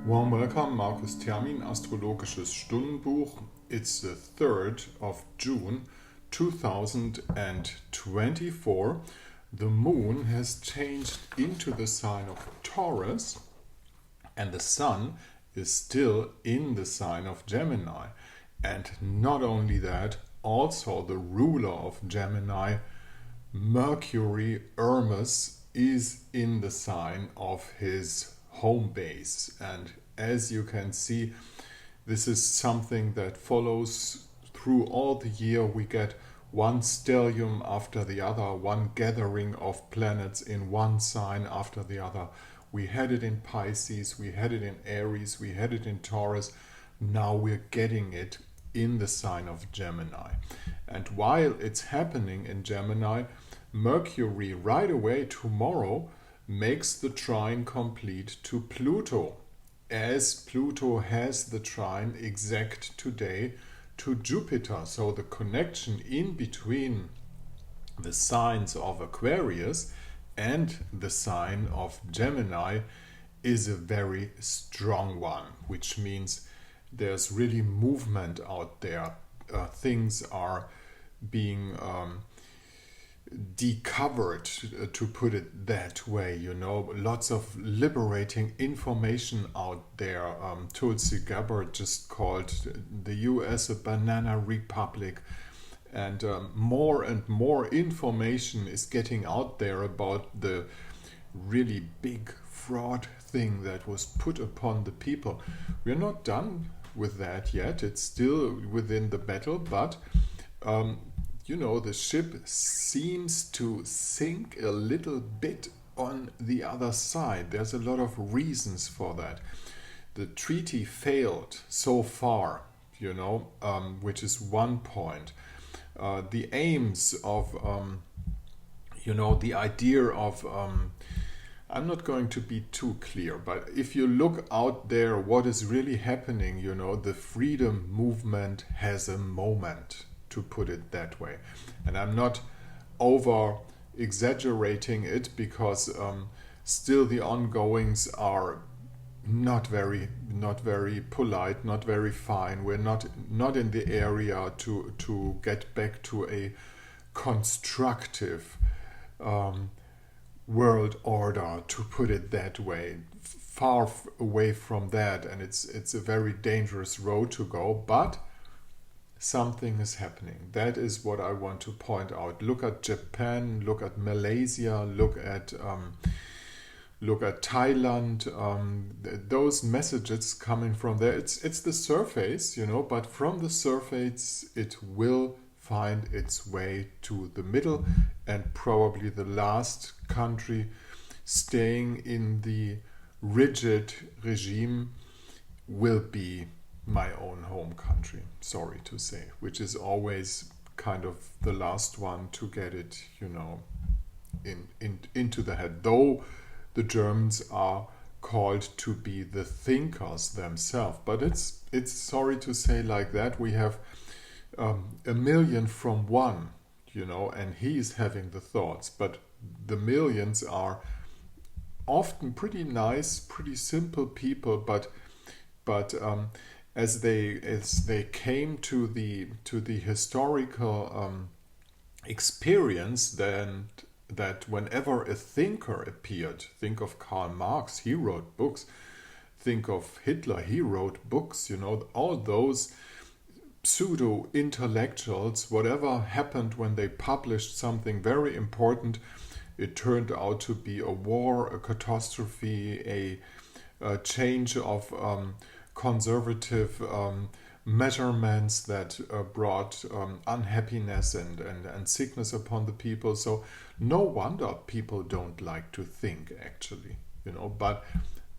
Warm welcome, Markus Termin, Astrologisches Stundenbuch. It's the 3rd of June 2024. The moon has changed into the sign of Taurus and the sun is still in the sign of Gemini. And not only that, also the ruler of Gemini, Mercury, Hermes, is in the sign of his home base. And as you can see, this is something that follows through all the year. We get one stellium after the other, one gathering of planets in one sign after the other. We had it in Pisces, we had it in Aries, we had it in Taurus. Now we're getting it in the sign of Gemini. And while it's happening in Gemini, Mercury right away tomorrow makes the trine complete to Pluto, as Pluto has the trine exact today to Jupiter. So the connection in between the signs of Aquarius and the sign of Gemini is a very strong one, which means there's really movement out there. Things are being decovered, to put it that way, lots of liberating information out there. Tulsi Gabbard just called the US a banana republic, and more information is getting out there about the really big fraud thing that was put upon the people. We're not done with that yet. It's still within the battle, but the ship seems to sink a little bit on the other side. There's a lot of reasons for that. The treaty failed so far, which is one point. The aims of, the idea of, I'm not going to be too clear, but if you look out there, what is really happening, the freedom movement has a moment, to put it that way. And I'm not over exaggerating it, because still the ongoings are not very polite, not very fine. We're not in the area to get back to a constructive world order, to put it that way. Far away from that, and it's a very dangerous road to go, but something is happening. That is what I want to point out. Look at Japan, look at Malaysia, look at Thailand. Those messages coming from there, it's the surface, but from the surface it will find its way to the middle, and probably the last country staying in the rigid regime will be my own home country, sorry to say, which is always kind of the last one to get it, into the head. Though the Germans are called to be the thinkers themselves, but it's sorry to say like that. We have a million from one, and he's having the thoughts, but the millions are often pretty nice, pretty simple people, but as they came to the historical experience, then that whenever a thinker appeared, think of Karl Marx, he wrote books. Think of Hitler, he wrote books. All those pseudo intellectuals, whatever happened when they published something very important, it turned out to be a war, a catastrophe, a change of conservative measurements that brought unhappiness and sickness upon the people. So no wonder people don't like to think, actually, but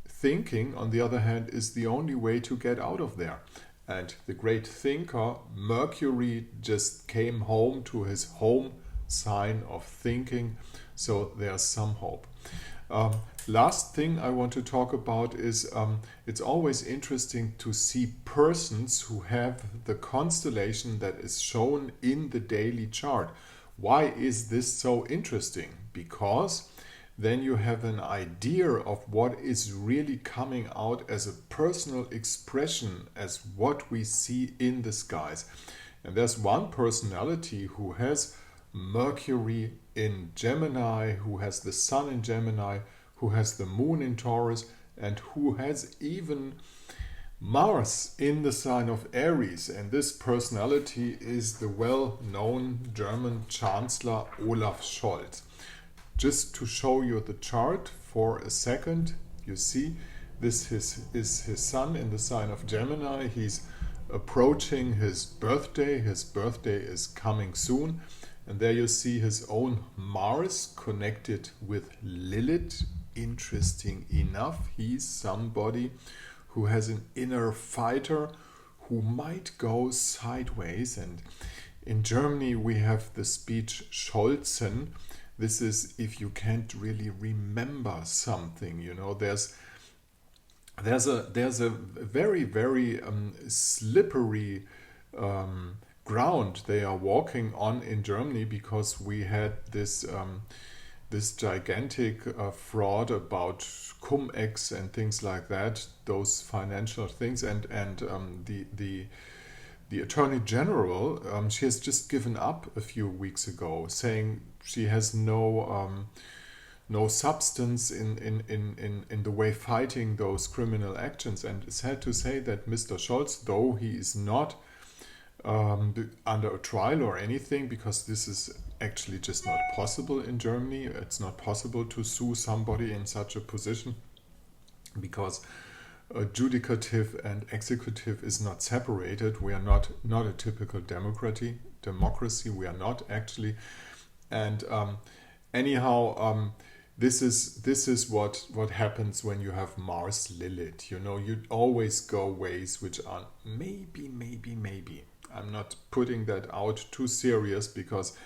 thinking, on the other hand, is the only way to get out of there. And the great thinker Mercury just came home to his home sign of thinking, so there's some hope. Last thing I want to talk about is it's always interesting to see persons who have the constellation that is shown in the daily chart. Why is this so interesting? Because then you have an idea of what is really coming out as a personal expression, as what we see in the skies. And there's one personality who has Mercury in Gemini, who has the Sun in Gemini, who has the Moon in Taurus, and who has even Mars in the sign of Aries. And this personality is the well-known German Chancellor Olaf Scholz. Just to show you the chart for a second, you see this is his Sun in the sign of Gemini. He's approaching his birthday. His birthday is coming soon. And there you see his own Mars connected with Lilith. Interesting enough, he's somebody who has an inner fighter who might go sideways. And in Germany we have the speech Scholzen. This is if you can't really remember something, you know, there's a very, very slippery ground they are walking on in Germany, because we had this this gigantic fraud about cum-ex and things like that, those financial things, and the Attorney General, she has just given up a few weeks ago, saying she has no substance in the way fighting those criminal actions. And it's sad to say that Mr. Scholz, though he is not under a trial or anything, because this is actually just not possible in Germany. It's not possible to sue somebody in such a position, because judicative and executive is not separated. We are not a typical democracy. We are not actually. And anyhow, this is what happens when you have Mars Lilith. You know, you always go ways which are maybe. I'm not putting that out too serious, because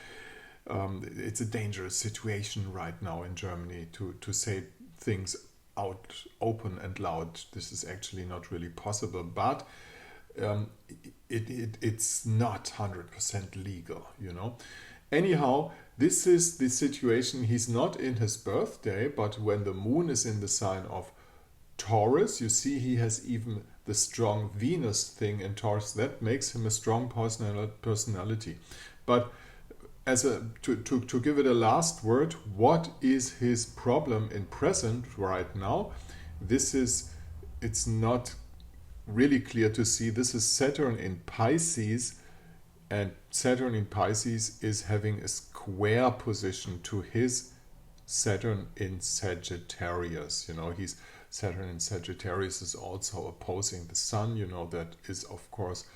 it's a dangerous situation right now in Germany to say things out open and loud. This is actually not really possible, but it's not 100% legal, you know. Anyhow, this is the situation. He's not in his birthday, but when the moon is in the sign of Taurus, you see he has even the strong Venus thing in Taurus. That makes him a strong personality. But to give it a last word, what is his problem in present right now? It's not really clear to see. This is Saturn in Pisces, and Saturn in Pisces is having a square position to his Saturn in Sagittarius. You know, Saturn in Sagittarius is also opposing the Sun. You know, that is, of course,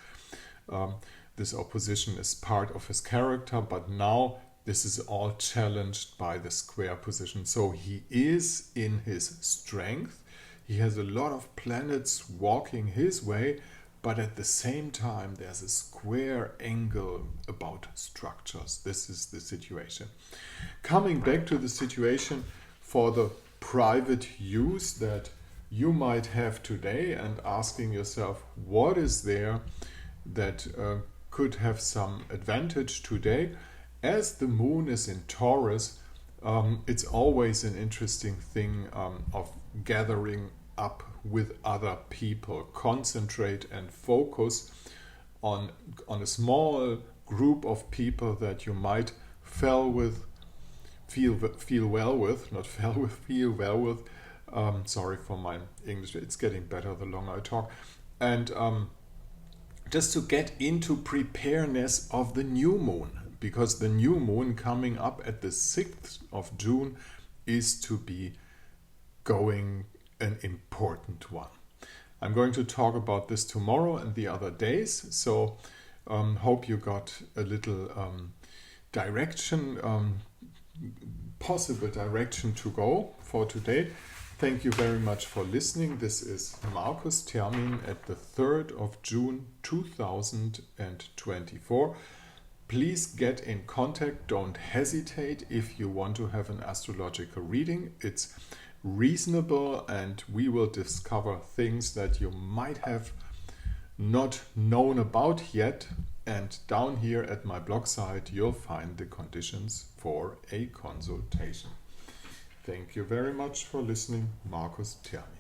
this opposition is part of his character, but now this is all challenged by the square position. So he is in his strength. He has a lot of planets walking his way, but at the same time there's a square angle about structures. This is the situation. Coming back to the situation for the private use that you might have today, and asking yourself, what is there that could have some advantage today? As the moon is in Taurus, it's always an interesting thing of gathering up with other people. Concentrate and focus on a small group of people that you might feel well with. Sorry for my English, it's getting better the longer I talk. And just to get into preparedness of the new moon, because the new moon coming up at the 6th of June is to be going an important one. I'm going to talk about this tomorrow and the other days, so hope you got a little direction, possible direction to go for today. Thank you very much for listening. This is Markus Termin at the 3rd of June 2024. Please get in contact. Don't hesitate if you want to have an astrological reading. It's reasonable, and we will discover things that you might have not known about yet. And down here at my blog site, you'll find the conditions for a consultation. Thank you very much for listening, Markus Termi.